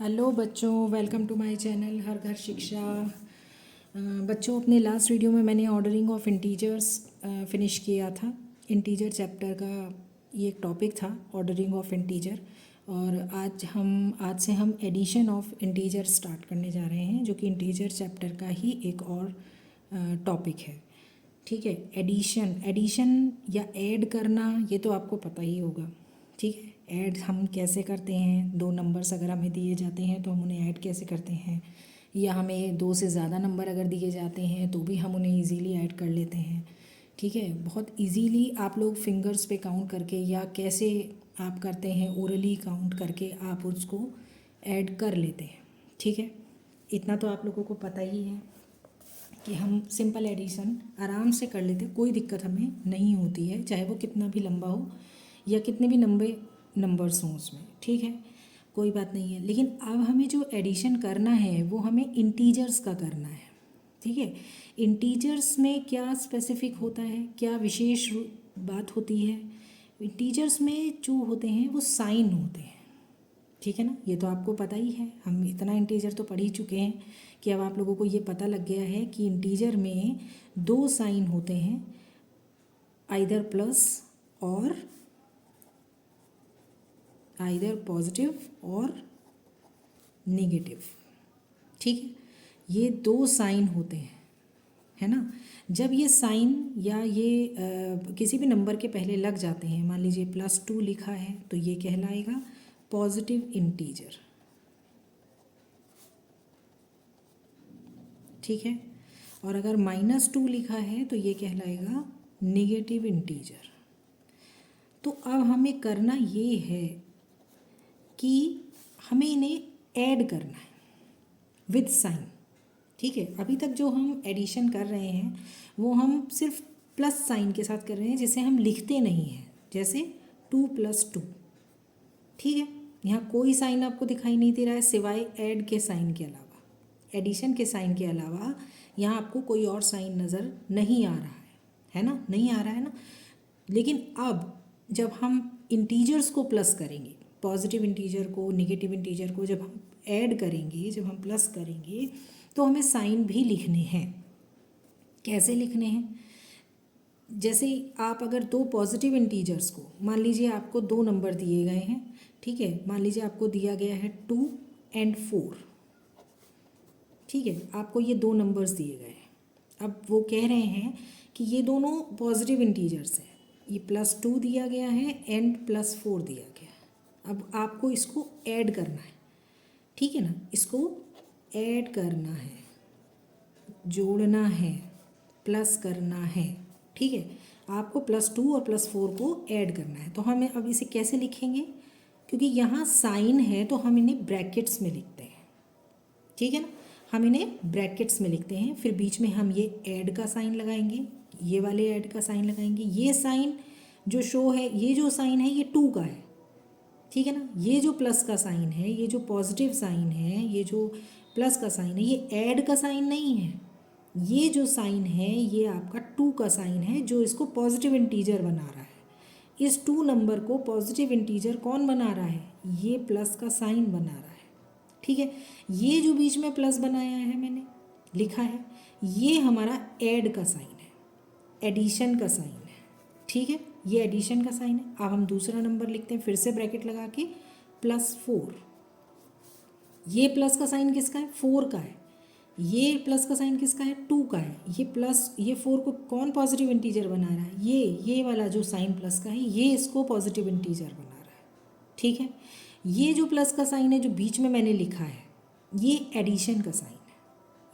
Hello बच्चों, welcome to my channel हर घर शिक्षा। बच्चों, अपने लास्ट वीडियो में मैंने ऑर्डरिंग ऑफ इंटीजर्स फिनिश किया था। इंटीजर चैप्टर का ये एक टॉपिक था, ऑर्डरिंग ऑफ इंटीजर। और आज से हम एडिशन ऑफ इंटीजर स्टार्ट करने जा रहे हैं, जो कि इंटीजर चैप्टर का ही एक और टॉपिक है। ठीक है, एडिशन या ऐड करना ये तो आपको पता ही होगा। ठीक है, ऐड हम कैसे करते हैं, दो नंबर्स अगर हमें दिए जाते हैं तो हम उन्हें ऐड कैसे करते हैं, या हमें दो से ज़्यादा नंबर अगर दिए जाते हैं तो भी हम उन्हें इजीली ऐड कर लेते हैं। ठीक है, बहुत इजीली आप लोग फिंगर्स पे काउंट करके या कैसे आप करते हैं ओरली काउंट करके आप उसको ऐड कर लेते हैं। ठीक है, इतना तो आप लोगों को पता ही है कि हम सिंपल एडिशन आराम से कर लेते हैं, कोई दिक्कत हमें नहीं होती है, चाहे वो कितना भी लंबा हो या कितने भी लंबे नंबर्स हों उसमें। ठीक है, कोई बात नहीं है। लेकिन अब हमें जो एडिशन करना है वो हमें इंटीजर्स का करना है। ठीक है, इंटीजर्स में क्या स्पेसिफिक होता है, क्या विशेष बात होती है। इंटीजर्स में जो होते हैं वो साइन होते हैं। ठीक है ना, ये तो आपको पता ही है, हम इतना इंटीजर तो पढ़ ही चुके हैं कि अब आप लोगों को ये पता लग गया है कि इंटीजर में दो साइन होते हैं, आइदर प्लस और आइदर पॉजिटिव और नेगेटिव। ठीक है, ये दो साइन होते हैं, है ना। जब ये साइन या ये किसी भी नंबर के पहले लग जाते हैं, मान लीजिए +2 लिखा है तो ये कहलाएगा पॉजिटिव इंटीजर। ठीक है, और अगर -2 लिखा है तो ये कहलाएगा नेगेटिव इंटीजर। तो अब हमें करना ये है कि हमें इन्हें ऐड करना है विद साइन। ठीक है, अभी तक जो हम एडिशन कर रहे हैं वो हम सिर्फ प्लस साइन के साथ कर रहे हैं, जिसे हम लिखते नहीं हैं, जैसे 2 + 2। ठीक है, यहाँ कोई साइन आपको दिखाई नहीं दे रहा है सिवाय ऐड के साइन के अलावा, एडिशन के साइन के अलावा यहाँ आपको कोई और साइन नज़र नहीं आ रहा है ना, नहीं आ रहा है ना। लेकिन अब जब हम इंटीजर्स को प्लस करेंगे, पॉजिटिव इंटीजर को नेगेटिव इंटीजर को जब हम ऐड करेंगे, जब हम प्लस करेंगे, तो हमें साइन भी लिखने हैं। कैसे लिखने हैं, जैसे आप अगर दो पॉजिटिव इंटीजर्स को, मान लीजिए आपको दो नंबर दिए गए हैं। ठीक है, मान लीजिए आपको दिया गया है 2 और 4। ठीक है, आपको ये दो नंबर्स दिए गए हैं। अब वो कह रहे हैं कि ये दोनों पॉजिटिव इंटीजर्स हैं, ये +2 दिया गया है एंड +4 दिया गया है। अब आपको इसको ऐड करना है। ठीक है ना, इसको ऐड करना है, जोड़ना है, प्लस करना है। ठीक है, आपको +2 और +4 को ऐड करना है। तो हमें अब इसे कैसे लिखेंगे, क्योंकि यहाँ साइन है तो हम इन्हें ब्रैकेट्स में लिखते हैं। ठीक है ना, हम इन्हें ब्रैकेट्स में लिखते हैं, फिर बीच में हम ये ऐड का साइन लगाएंगे, ये वाले ऐड का साइन लगाएंगे। ये साइन जो शो है, ये जो साइन है ये 2 का है। ठीक है ना, ये जो प्लस का साइन है, ये जो पॉजिटिव साइन है, ये जो प्लस का साइन है, ये ऐड का साइन नहीं है। ये जो साइन है ये आपका 2 का साइन है, जो इसको पॉजिटिव इंटीजर बना रहा है। इस 2 नंबर को पॉजिटिव इंटीजर कौन बना रहा है, ये प्लस का साइन बना रहा है। ठीक है, ये जो बीच में प्लस बनाया है मैंने लिखा है, ये हमारा ऐड का साइन है, एडिशन का साइन है। ठीक है, ये एडिशन का साइन है। अब हम दूसरा नंबर लिखते हैं, फिर से ब्रैकेट लगा के +4। ये प्लस का साइन किसका है, 4 का है। ये प्लस का साइन किसका है, 2 का है। ये प्लस, ये 4 को कौन पॉजिटिव इंटीजर बना रहा है, ये वाला जो साइन प्लस का है, ये इसको पॉजिटिव इंटीजर बना रहा है। ठीक है, ये जो प्लस का साइन है जो बीच में मैंने लिखा है, ये एडिशन का साइन है,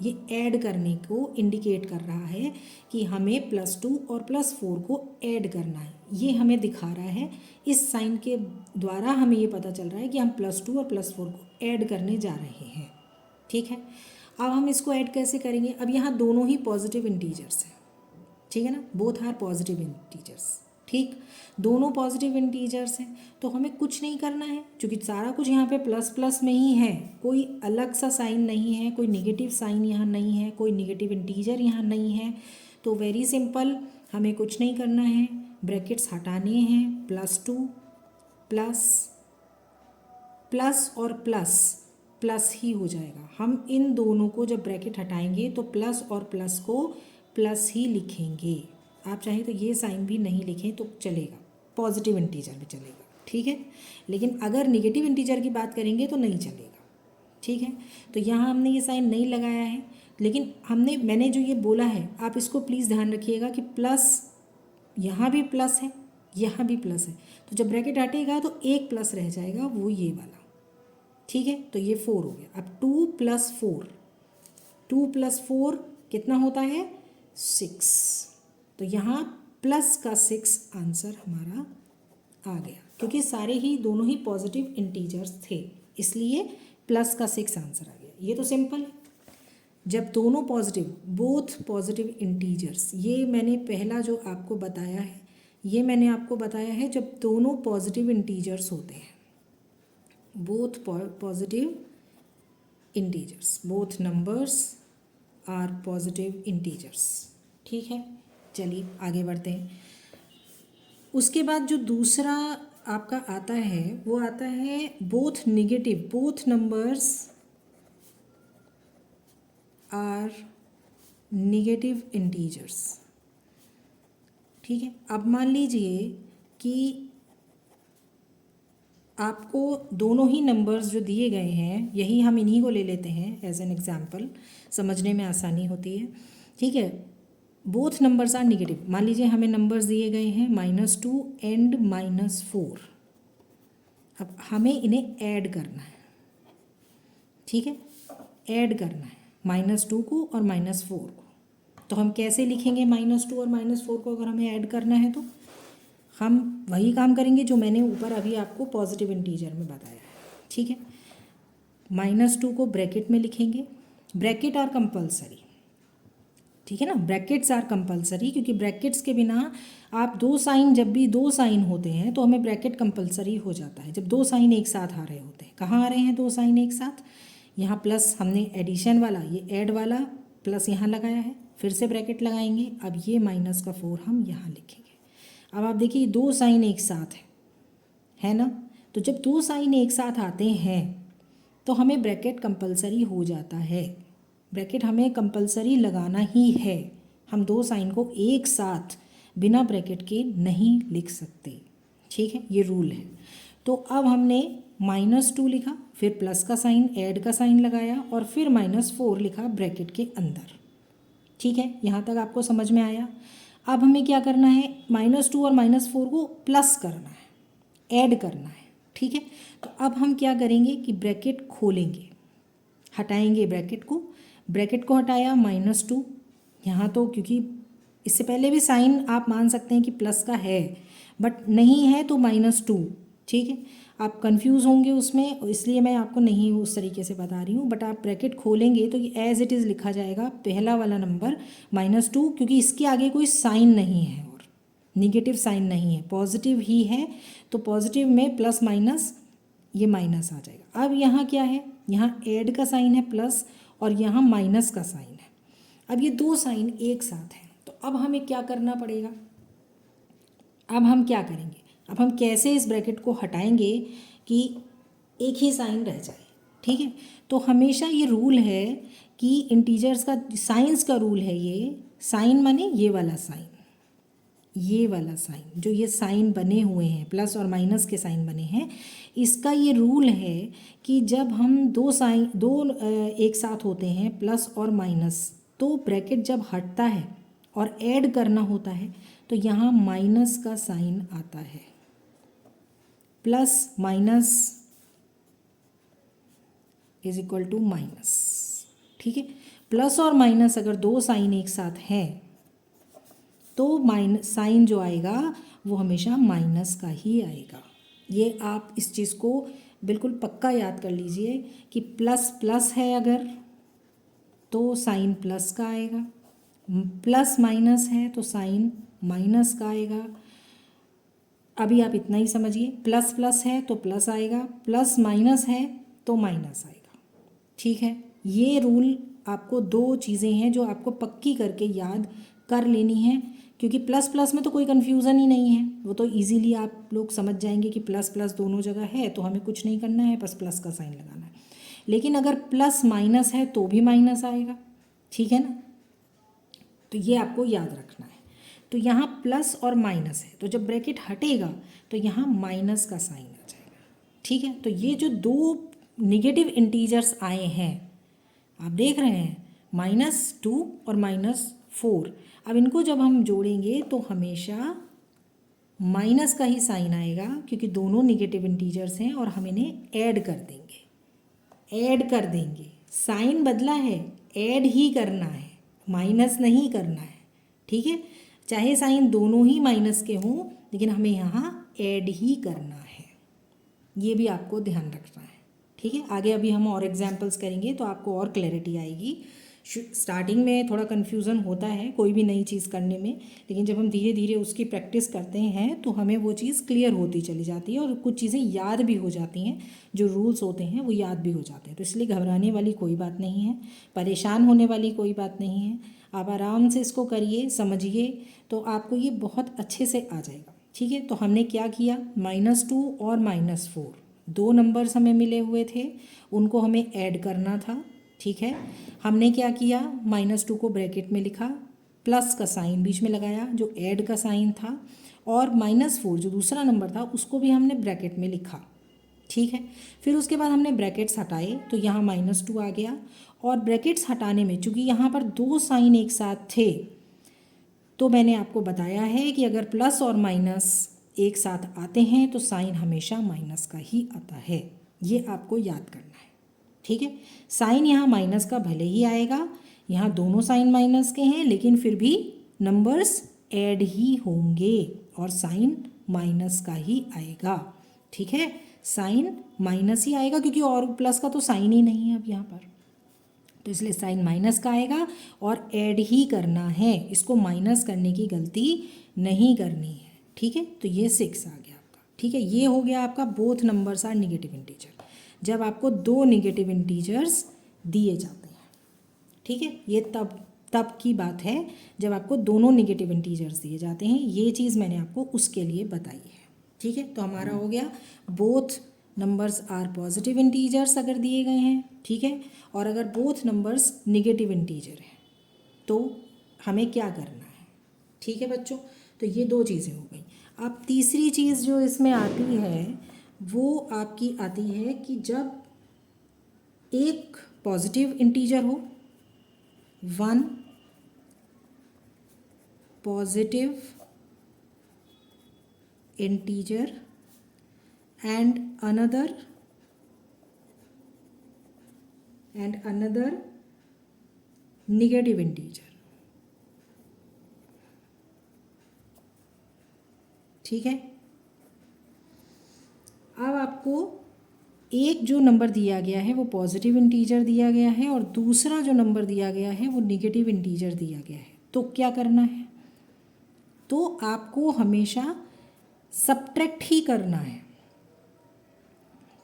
ये ऐड करने को इंडिकेट कर रहा है कि हमें +2 और +4 को ऐड करना है। ये हमें दिखा रहा है, इस साइन के द्वारा हमें ये पता चल रहा है कि हम +2 और +4 को ऐड करने जा रहे हैं। ठीक है, अब हम इसको ऐड कैसे करेंगे, अब यहाँ दोनों ही पॉजिटिव इंटीजर्स हैं। ठीक है ना, बोथ आर पॉजिटिव इंटीजर्स। ठीक, दोनों पॉजिटिव इंटीजर्स हैं, तो हमें कुछ नहीं करना है, क्योंकि सारा कुछ यहाँ पे प्लस प्लस में ही है, कोई अलग सा साइन नहीं है, कोई नेगेटिव साइन यहाँ नहीं है, कोई नेगेटिव इंटीजर यहाँ नहीं है। तो वेरी सिंपल, हमें कुछ नहीं करना है, ब्रैकेट्स हटाने हैं, +2 प्लस प्लस और प्लस प्लस ही हो जाएगा। हम इन दोनों को जब ब्रैकेट हटाएंगे तो प्लस और प्लस को प्लस ही लिखेंगे। आप चाहें तो ये साइन भी नहीं लिखें तो चलेगा, पॉजिटिव इंटीजर में चलेगा, ठीक है। लेकिन अगर निगेटिव इंटीजर की बात करेंगे तो नहीं चलेगा, ठीक है। तो यहाँ हमने ये साइन नहीं लगाया है, लेकिन मैंने जो ये बोला है आप इसको प्लीज़ ध्यान रखिएगा कि प्लस यहाँ भी प्लस है, यहाँ भी प्लस है, तो जब ब्रैकेट हटेगा तो एक प्लस रह जाएगा, वो ये वाला, ठीक है। तो ये 4 हो गया। अब 2 + 4, 2 + 4 कितना होता है 6। तो यहाँ प्लस का 6 आंसर हमारा आ गया, क्योंकि सारे ही दोनों ही पॉजिटिव इंटीजर्स थे, इसलिए प्लस का 6 आंसर आ गया। ये तो सिंपल है। जब दोनों पॉजिटिव, बोथ पॉजिटिव इंटीजर्स, ये मैंने पहला जो आपको बताया है, ये मैंने आपको बताया है जब दोनों पॉजिटिव इंटीजर्स होते हैं, both positive integers, both numbers are positive integers, ठीक है। चलिए आगे बढ़ते हैं। उसके बाद जो दूसरा आपका आता है वो आता है both negative, both numbers are negative integers, ठीक है। अब मान लीजिए कि आपको दोनों ही नंबर्स जो दिए गए हैं, यही हम इन्हीं को ले लेते हैं एज एन एग्जाम्पल, समझने में आसानी होती है, ठीक है। Both numbers are negative. मान लीजिए हमें नंबर्स दिए गए हैं -2 एंड -4। अब हमें इन्हें ऐड करना है, ठीक है, ऐड करना है -2 को और -4 को। तो हम कैसे लिखेंगे -2 और -4 को अगर हमें ऐड करना है? तो हम वही काम करेंगे जो मैंने ऊपर अभी आपको पॉजिटिव इंटीजर में बताया है, ठीक है। -2 को ब्रैकेट में लिखेंगे, ब्रैकेट आर कंपलसरी, ठीक है ना, ब्रैकेट्स आर कंपलसरी, क्योंकि ब्रैकेट्स के बिना आप दो साइन, जब भी दो साइन होते हैं तो हमें ब्रैकेट कंपलसरी हो जाता है, जब दो साइन एक साथ आ रहे होते हैं। कहाँ आ रहे हैं दो साइन एक साथ? यहाँ प्लस हमने एडिशन वाला, ये ऐड वाला प्लस यहाँ लगाया है, फिर से ब्रैकेट लगाएंगे। अब ये -4 हम यहाँ लिखेंगे। अब आप देखिए दो साइन एक साथ है ना, तो जब दो साइन एक साथ आते हैं तो हमें ब्रैकेट कंपलसरी हो जाता है, ब्रैकेट हमें कंपलसरी लगाना ही है। हम दो साइन को एक साथ बिना ब्रैकेट के नहीं लिख सकते, ठीक है, ये रूल है। तो अब हमने -2 लिखा, फिर प्लस का साइन, ऐड का साइन लगाया और फिर -4 लिखा ब्रैकेट के अंदर, ठीक है। यहाँ तक आपको समझ में आया? अब हमें क्या करना है, -2 और -4 को प्लस करना है, ऐड करना है, ठीक है। तो अब हम क्या करेंगे कि ब्रैकेट खोलेंगे, हटाएंगे ब्रैकेट को हटाया, -2 यहाँ, तो क्योंकि इससे पहले भी साइन आप मान सकते हैं कि प्लस का है, बट नहीं है तो -2, ठीक है। आप कंफ्यूज होंगे उसमें, इसलिए मैं आपको नहीं उस तरीके से बता रही हूँ, बट आप ब्रैकेट खोलेंगे तो ये एज इट इज़ लिखा जाएगा, पहला वाला नंबर -2, क्योंकि इसके आगे कोई साइन नहीं है और निगेटिव साइन नहीं है, पॉजिटिव ही है, तो पॉजिटिव में प्लस माइनस ये माइनस आ जाएगा। अब यहाँ क्या है, यहाँ ऐड का साइन है प्लस और यहाँ माइनस का साइन है। अब ये दो साइन एक साथ हैं, तो अब हमें क्या करना पड़ेगा? अब हम क्या करेंगे, अब हम कैसे इस ब्रैकेट को हटाएंगे कि एक ही साइन रह जाए, ठीक है। तो हमेशा ये रूल है कि इंटीजर्स का, साइंस का रूल है, ये साइन माने ये वाला साइन, ये वाला साइन, जो ये साइन बने हुए हैं, प्लस और माइनस के साइन बने हैं, इसका ये रूल है कि जब हम दो साइन, दो एक साथ होते हैं प्लस और माइनस, तो ब्रैकेट जब हटता है और ऐड करना होता है तो यहाँ माइनस का साइन आता है, plus minus is equal to minus, ठीक है। प्लस और माइनस अगर दो साइन एक साथ हैं तो माइनस साइन जो आएगा वो हमेशा माइनस का ही आएगा। ये आप इस चीज़ को बिल्कुल पक्का याद कर लीजिए कि प्लस प्लस है अगर तो साइन प्लस का आएगा, प्लस माइनस है तो साइन माइनस का आएगा। अभी आप इतना ही समझिए, प्लस प्लस है तो प्लस आएगा, प्लस माइनस है तो माइनस आएगा, ठीक है। ये रूल आपको, दो चीज़ें हैं जो आपको पक्की करके याद कर लेनी है, क्योंकि प्लस प्लस में तो कोई कन्फ्यूज़न ही नहीं है, वो तो इजीली आप लोग समझ जाएंगे कि प्लस प्लस दोनों जगह है, तो हमें कुछ नहीं करना है, बस प्लस का साइन लगाना है। लेकिन अगर प्लस माइनस है तो भी माइनस आएगा, ठीक है ना। तो ये आपको याद रखना है। तो यहाँ प्लस और माइनस है, तो जब ब्रैकेट हटेगा तो यहाँ माइनस का साइन आ जाएगा, ठीक है। तो ये जो दो निगेटिव इंटीजर्स आए हैं आप देख रहे हैं, -2 और -4, अब इनको जब हम जोड़ेंगे तो हमेशा माइनस का ही साइन आएगा, क्योंकि दोनों निगेटिव इंटीजर्स हैं और हम इन्हें ऐड कर देंगे, साइन बदला है, ऐड ही करना है, माइनस नहीं करना है, ठीक है। चाहे साइन दोनों ही माइनस के हों, लेकिन हमें यहाँ ऐड ही करना है, ये भी आपको ध्यान रखना है, ठीक है। आगे अभी हम और एग्जाम्पल्स करेंगे तो आपको और क्लैरिटी आएगी। स्टार्टिंग में थोड़ा कन्फ्यूज़न होता है कोई भी नई चीज़ करने में, लेकिन जब हम धीरे धीरे उसकी प्रैक्टिस करते हैं तो हमें वो चीज़ क्लियर होती चली जाती है और कुछ चीज़ें याद भी हो जाती हैं, जो रूल्स होते हैं वो याद भी हो जाते हैं। तो इसलिए घबराने वाली कोई बात नहीं है, परेशान होने वाली कोई बात नहीं है। आप आराम से इसको करिए, समझिए, तो आपको ये बहुत अच्छे से आ जाएगा, ठीक है। तो हमने क्या किया, -2 और -4 दो नंबर्स हमें मिले हुए थे, उनको हमें ऐड करना था, ठीक है। हमने क्या किया, -2 को ब्रैकेट में लिखा, प्लस का साइन बीच में लगाया जो ऐड का साइन था, और -4 जो दूसरा नंबर था उसको भी हमने ब्रैकेट में लिखा, ठीक है। फिर उसके बाद हमने ब्रैकेट्स हटाए तो यहाँ -2 आ गया, और ब्रैकेट्स हटाने में चूँकि यहाँ पर दो साइन एक साथ थे तो मैंने आपको बताया है कि अगर प्लस और माइनस एक साथ आते हैं तो साइन हमेशा माइनस का ही आता है, ये आपको याद करना है, ठीक है। साइन यहाँ माइनस का भले ही आएगा, यहाँ दोनों साइन माइनस के हैं, लेकिन फिर भी नंबर्स ऐड ही होंगे और साइन माइनस का ही आएगा, ठीक है। साइन माइनस ही आएगा क्योंकि और प्लस का तो साइन ही नहीं है अब यहाँ पर, तो इसलिए साइन माइनस का आएगा और ऐड ही करना है, इसको माइनस करने की गलती नहीं करनी है, ठीक है। तो ये 6 आ गया आपका, ठीक है। ये हो गया आपका both numbers are negative integer, जब आपको दो निगेटिव इंटीजर्स दिए जाते हैं, ठीक है। ये तब की बात है जब आपको दोनों निगेटिव इंटीजर्स दिए जाते हैं, ये चीज़ मैंने आपको उसके लिए बताई है, ठीक है। तो हमारा हो गया both numbers are positive integers अगर दिए गए हैं, ठीक है, और अगर बोथ नंबर्स निगेटिव इंटीजर हैं तो हमें क्या करना है, ठीक है बच्चों। तो ये दो चीज़ें हो गई। अब तीसरी चीज़ जो इसमें आती है वो आपकी आती है कि जब एक पॉजिटिव इंटीजर हो, one positive integer and another negative integer, ठीक है। अब आपको एक जो नंबर दिया गया है वो पॉजिटिव इंटीजर दिया गया है और दूसरा जो नंबर दिया गया है वो निगेटिव इंटीजर दिया गया है, तो क्या करना है, तो आपको हमेशा सब्ट्रैक्ट ही करना है,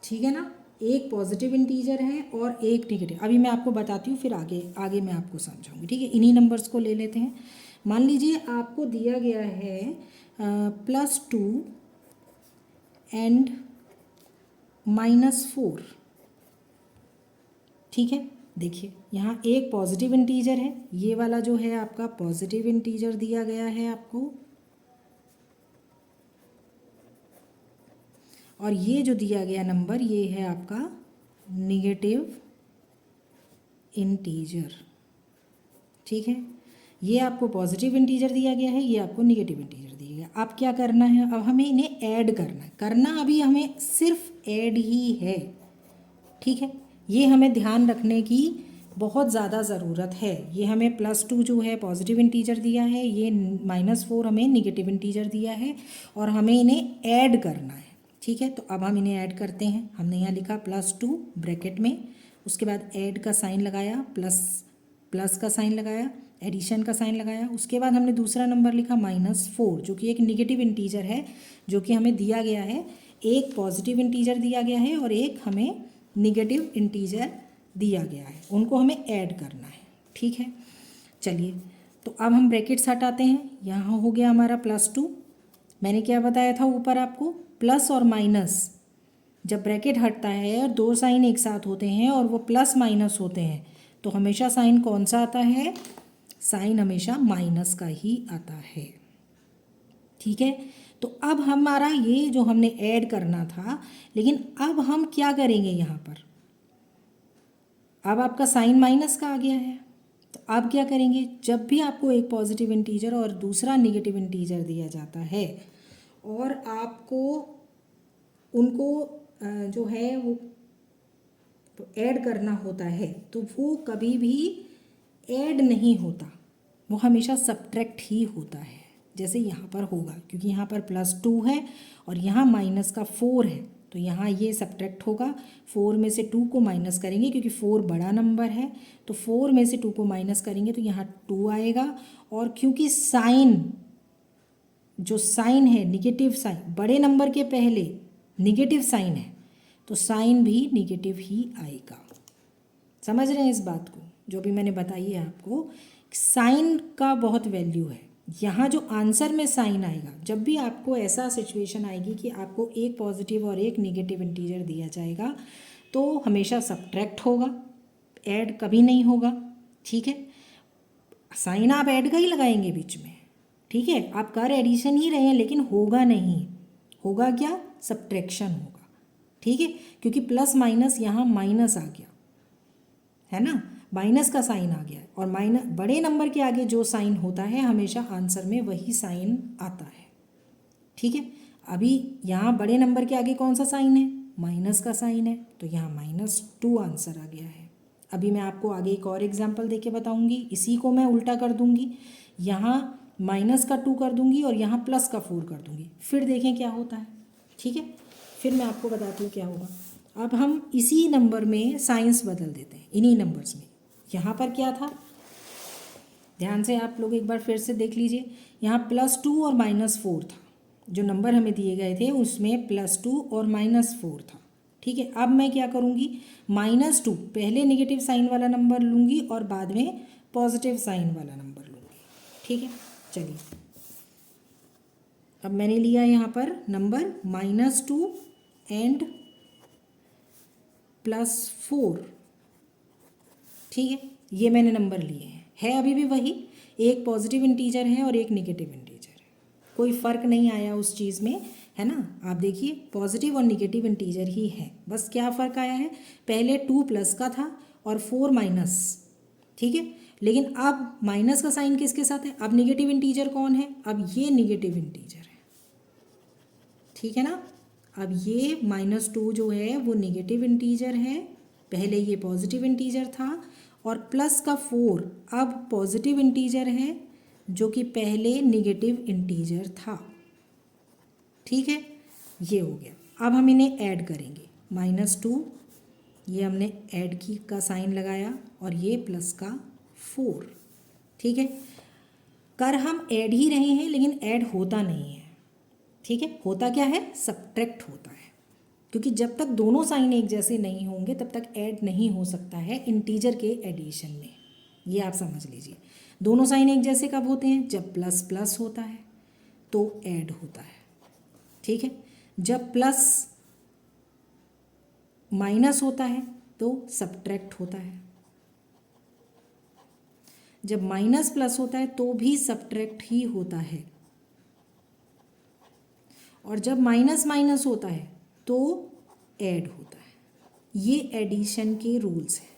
ठीक है ना। एक पॉजिटिव इंटीजर है और एक निगेटिव, अभी मैं आपको बताती हूँ फिर आगे मैं आपको समझाऊंगी, ठीक है। इन्हीं नंबर्स को ले लेते हैं। मान लीजिए आपको दिया गया है +2 एंड -4, ठीक है। देखिए यहाँ एक पॉजिटिव इंटीजर है, ये वाला जो है आपका पॉजिटिव इंटीजर दिया गया है आपको, और ये जो दिया गया नंबर ये है आपका निगेटिव इंटीजर, ठीक है। ये आपको पॉजिटिव इंटीजर दिया गया है, ये आपको निगेटिव इंटीजर दिया गया। अब क्या करना है, अब हमें इन्हें ऐड करना है, करना अभी हमें सिर्फ ऐड ही है, ठीक है। ये हमें ध्यान रखने की बहुत ज़्यादा ज़रूरत है। ये हमें +2 जो है पॉजिटिव इंटीजर दिया है, ये -4 हमें निगेटिव इंटीजर दिया है और हमें इन्हें ऐड करना है, ठीक है। तो अब हम इन्हें ऐड करते हैं। हमने यहाँ लिखा +2 ब्रैकेट में, उसके बाद ऐड का साइन लगाया, प्लस का साइन लगाया, एडिशन का साइन लगाया, उसके बाद हमने दूसरा नंबर लिखा -4 जो कि एक निगेटिव इंटीजर है जो कि हमें दिया गया है, एक पॉजिटिव इंटीजर दिया गया है और एक हमें निगेटिव इंटीजर दिया गया है, उनको हमें ऐड करना है, ठीक है। चलिए तो अब हम ब्रैकेट्स हटाते हैं। यहाँ हो गया हमारा +2, मैंने क्या बताया था ऊपर आपको, प्लस और माइनस जब ब्रैकेट हटता है और दो साइन एक साथ होते हैं और वो प्लस माइनस होते हैं तो हमेशा साइन कौन सा आता है? साइन हमेशा माइनस का ही आता है। ठीक है, तो अब हमारा ये जो हमने ऐड करना था, लेकिन अब हम क्या करेंगे यहाँ पर? अब आपका साइन माइनस का आ गया है, तो अब क्या करेंगे? जब भी आपको एक पॉजिटिव इंटीजर और दूसरा नेगेटिव इंटीजर दिया जाता है और आपको उनको जो है वो ऐड करना होता है, तो वो कभी भी ऐड नहीं होता, वो हमेशा सब्ट्रैक्ट ही होता है। जैसे यहाँ पर होगा, क्योंकि यहाँ पर +2 है और यहाँ -4 है, तो यहाँ ये सब्ट्रैक्ट होगा। 4 में से 2 को माइनस करेंगे क्योंकि 4 बड़ा नंबर है, तो 4 में से 2 को माइनस करेंगे तो यहाँ 2 आएगा। और क्योंकि साइन, जो साइन है निगेटिव साइन, बड़े नंबर के पहले निगेटिव साइन है तो साइन भी निगेटिव ही आएगा। समझ रहे हैं इस बात को? जो भी मैंने बताई है आपको, साइन का बहुत वैल्यू है। यहाँ जो आंसर में साइन आएगा, जब भी आपको ऐसा सिचुएशन आएगी कि आपको एक पॉजिटिव और एक नेगेटिव इंटीजर दिया जाएगा तो हमेशा सब्ट्रैक्ट होगा, ऐड कभी नहीं होगा। ठीक है, साइन आप ऐड का ही लगाएंगे बीच में। ठीक है, आप कर एडिशन ही रहे हैं लेकिन होगा नहीं, होगा क्या? सब्ट्रैक्शन होगा। ठीक है, क्योंकि प्लस माइनस यहाँ माइनस आ गया है ना, माइनस का साइन आ गया और माइनस, बड़े नंबर के आगे जो साइन होता है हमेशा आंसर में वही साइन आता है। ठीक है, अभी यहाँ बड़े नंबर के आगे कौन सा साइन है? माइनस का साइन है, तो यहाँ -2 आंसर आ गया है। अभी मैं आपको आगे एक और एग्जाम्पल देके बताऊंगी, इसी को मैं उल्टा कर दूंगी, यहाँ -2 कर दूंगी और यहाँ +4 कर दूंगी, फिर देखें क्या होता है। ठीक है, फिर मैं आपको बताती हूँ क्या होगा। अब हम इसी नंबर में साइंस बदल देते हैं, इन्हीं नंबर्स में। यहाँ पर क्या था, ध्यान से आप लोग एक बार फिर से देख लीजिए। यहाँ +2 और -4 था, जो नंबर हमें दिए गए थे उसमें +2 और -4 था। ठीक है, अब मैं क्या करूँगी? -2 पहले नेगेटिव साइन वाला नंबर लूँगी और बाद में पॉजिटिव साइन वाला नंबर लूँगी। ठीक है, चलिए अब मैंने लिया यहाँ पर नंबर -2 एंड +4। ठीक है, ये मैंने नंबर लिए हैं, है अभी भी वही, एक पॉजिटिव इंटीजर है और एक नेगेटिव इंटीजर है, कोई फ़र्क नहीं आया उस चीज़ में, है ना। आप देखिए पॉजिटिव और नेगेटिव इंटीजर ही है, बस क्या फ़र्क आया है, पहले 2 प्लस का था और 4 माइनस। ठीक है, लेकिन अब माइनस का साइन किसके साथ है? अब नेगेटिव इंटीजर कौन है? अब ये नेगेटिव इंटीजर है। ठीक है ना, अब ये -2 जो है वो नेगेटिव इंटीजर है, पहले ये पॉजिटिव इंटीजर था, और प्लस का 4 अब पॉजिटिव इंटीजर है जो कि पहले नेगेटिव इंटीजर था। ठीक है, ये हो गया। अब हम इन्हें ऐड करेंगे, -2 ये हमने ऐड की का साइन लगाया और ये प्लस का 4। ठीक है, कर हम ऐड ही रहे हैं लेकिन ऐड होता नहीं है। ठीक है, होता क्या है? सब्ट्रैक्ट होता है, क्योंकि जब तक दोनों साइन एक जैसे नहीं होंगे तब तक ऐड नहीं हो सकता है इंटीजर के एडिशन में। ये आप समझ लीजिए, दोनों साइन एक जैसे कब होते हैं? जब प्लस प्लस होता है तो ऐड होता है। ठीक है, जब प्लस माइनस होता है तो सब्ट्रैक्ट होता है, जब माइनस प्लस होता है तो भी सब्ट्रैक्ट ही होता है, और जब माइनस माइनस होता है तो ऐड होता है। ये एडिशन के रूल्स हैं,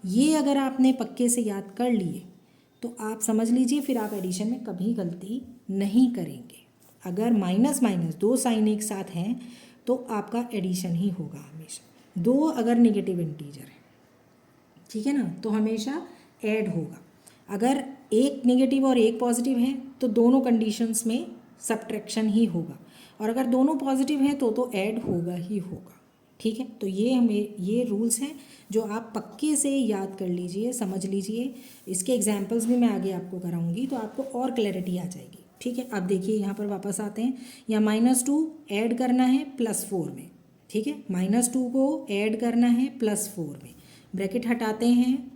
ये अगर आपने पक्के से याद कर लिए तो आप समझ लीजिए फिर आप एडिशन में कभी गलती नहीं करेंगे। अगर माइनस माइनस दो साइन एक साथ हैं तो आपका एडिशन ही होगा हमेशा। दो अगर नेगेटिव इंटीजर है, ठीक है ना, तो हमेशा ऐड होगा। अगर एक नेगेटिव और एक पॉजिटिव है तो दोनों कंडीशंस में सब्ट्रैक्शन ही होगा, और अगर दोनों पॉजिटिव हैं तो ऐड होगा ही होगा। ठीक है, तो ये हमें ये रूल्स हैं जो आप पक्के से याद कर लीजिए, समझ लीजिए। इसके एग्जांपल्स भी मैं आगे आपको कराऊंगी तो आपको और क्लैरिटी आ जाएगी। ठीक है, अब देखिए यहाँ पर वापस आते हैं, यहाँ -2 ऐड करना है +4 में। ठीक है, -2 को ऐड करना है +4 में, ब्रैकेट हटाते हैं,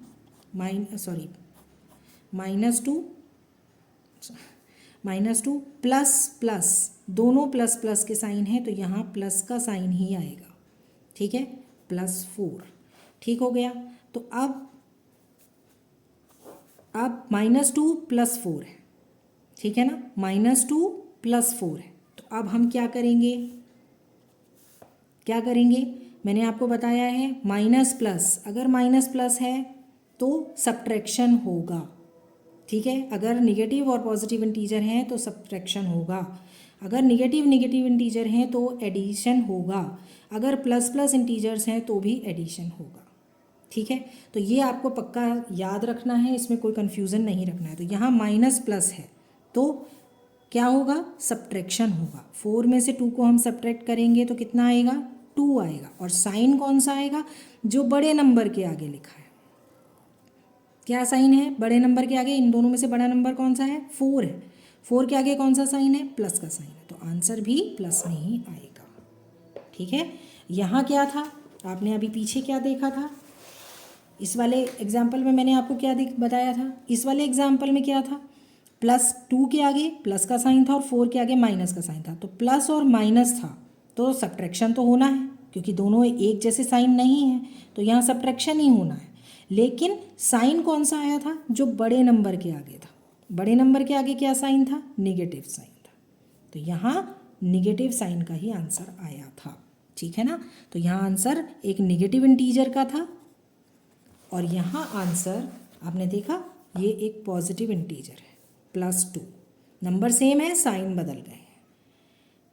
-2 प्लस प्लस, दोनों प्लस प्लस के साइन हैं तो यहाँ प्लस का साइन ही आएगा। ठीक है, +4। ठीक हो गया। तो अब -2 + 4 है, ठीक है ना, -2 + 4 है। तो अब हम क्या करेंगे, मैंने आपको बताया है माइनस प्लस, अगर माइनस प्लस है तो सब्ट्रैक्शन होगा, ठीक है। अगर निगेटिव और पॉजिटिव इंटीजर हैं तो सब्ट्रैक्शन होगा, अगर निगेटिव इंटीजर हैं तो एडिशन होगा, अगर प्लस प्लस इंटीजर्स हैं तो भी एडिशन होगा, ठीक है। तो ये आपको पक्का याद रखना है, इसमें कोई कन्फ्यूज़न नहीं रखना है। तो यहाँ माइनस प्लस है तो क्या होगा, सब्ट्रैक्शन होगा। 4 में से 2 को हम सब्ट्रैक्ट करेंगे तो कितना आएगा, 2 आएगा। और साइन कौन सा आएगा, जो बड़े नंबर के आगे लिखा है। क्या साइन है बड़े नंबर के आगे, इन दोनों में से बड़ा नंबर कौन सा है, 4 है। 4 के आगे कौन सा साइन है, प्लस का साइन है। तो आंसर भी प्लस में ही आएगा, ठीक है। यहाँ क्या था, आपने अभी पीछे क्या देखा था, इस वाले एग्जाम्पल में मैंने आपको क्या बताया था, इस वाले एग्जाम्पल में क्या था, +2 के आगे प्लस का साइन था और 4 के आगे माइनस का साइन था। तो प्लस और माइनस था तो सब्ट्रैक्शन तो होना है, क्योंकि दोनों एक जैसे साइन नहीं है, तो यहाँ सब्ट्रैक्शन ही होना है। लेकिन साइन कौन सा आया था, जो बड़े नंबर के आगे था। बड़े नंबर के आगे क्या साइन था, निगेटिव साइन था। तो यहाँ निगेटिव साइन का ही आंसर आया था, ठीक है ना। तो यहाँ आंसर एक निगेटिव इंटीजर का था और यहाँ आंसर आपने देखा ये एक पॉजिटिव इंटीजर है, +2। नंबर सेम है, साइन बदल गए हैं,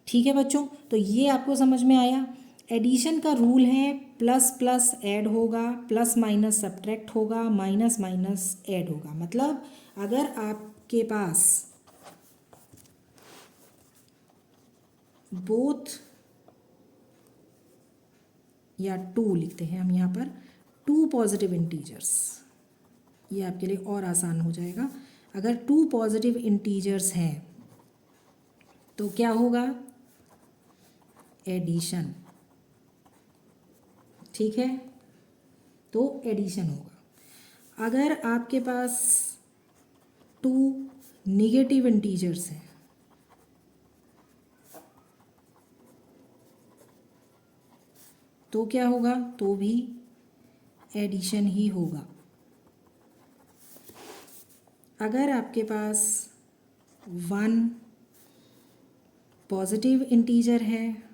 ठीक है बच्चों। तो ये आपको समझ में आया। एडिशन का रूल है प्लस प्लस ऐड होगा, प्लस माइनस सब्ट्रैक्ट होगा, माइनस माइनस ऐड होगा। मतलब अगर आपके पास बोथ या 2 लिखते हैं हम यहाँ पर, 2 पॉजिटिव इंटीजर्स, ये आपके लिए और आसान हो जाएगा। अगर 2 पॉजिटिव इंटीजर्स हैं तो क्या होगा, एडिशन, ठीक है, तो एडिशन होगा। अगर आपके पास 2 निगेटिव इंटीजर्स हैं तो क्या होगा, तो भी एडिशन ही होगा। अगर आपके पास 1 पॉजिटिव इंटीजर है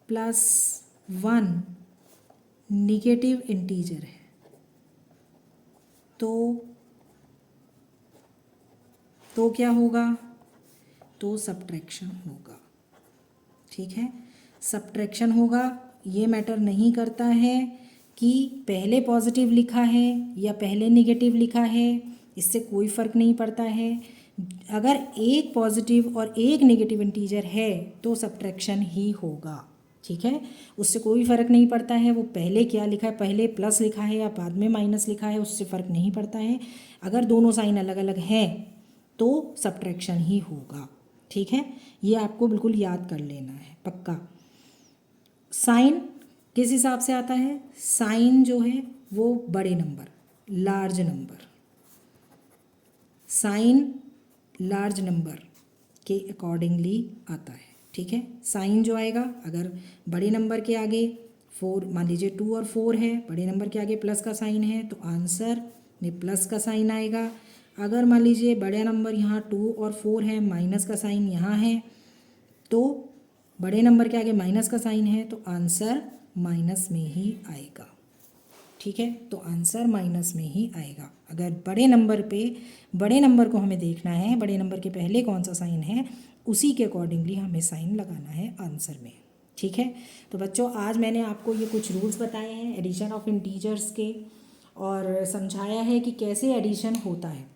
+1 निगेटिव इंटीजर है तो क्या होगा, तो सब्ट्रैक्शन होगा, ठीक है। सब्ट्रैक्शन होगा। ये मैटर नहीं करता है कि पहले पॉजिटिव लिखा है या पहले निगेटिव लिखा है, इससे कोई फ़र्क नहीं पड़ता है। अगर एक पॉजिटिव और एक निगेटिव इंटीजर है तो सब्ट्रैक्शन ही होगा, ठीक है। उससे कोई फ़र्क नहीं पड़ता है वो पहले क्या लिखा है, पहले प्लस लिखा है या बाद में माइनस लिखा है, उससे फ़र्क नहीं पड़ता है। अगर दोनों साइन अलग अलग हैं तो सब्ट्रैक्शन ही होगा, ठीक है। ये आपको बिल्कुल याद कर लेना है पक्का। साइन किस हिसाब से आता है, साइन जो है वो बड़े number, large number, sign large number के अकॉर्डिंगली आता है, ठीक है। साइन जो आएगा, अगर बड़े नंबर के आगे 4, मान लीजिए 2 और 4 है, बड़े नंबर के आगे प्लस का साइन है तो आंसर में प्लस का साइन आएगा। अगर मान लीजिए बड़े नंबर यहाँ 2 और 4 है, माइनस का साइन यहाँ है, तो बड़े नंबर के आगे माइनस का साइन है तो आंसर माइनस में ही आएगा, ठीक है। तो आंसर माइनस में ही आएगा। अगर बड़े नंबर को हमें देखना है, बड़े नंबर के पहले कौन सा साइन है, उसी के अकॉर्डिंगली हमें साइन लगाना है आंसर में, ठीक है। तो बच्चों आज मैंने आपको ये कुछ रूल्स बताए हैं एडिशन ऑफ इंटीजर्स के, और समझाया है कि कैसे एडिशन होता है।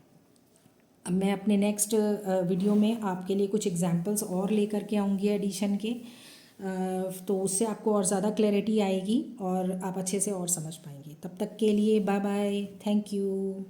अब मैं अपने नेक्स्ट वीडियो में आपके लिए कुछ एग्जांपल्स और लेकर के आऊँगी एडिशन के, तो उससे आपको और ज़्यादा क्लैरिटी आएगी और आप अच्छे से और समझ पाएंगे। तब तक के लिए बाय बाय, थैंक यू।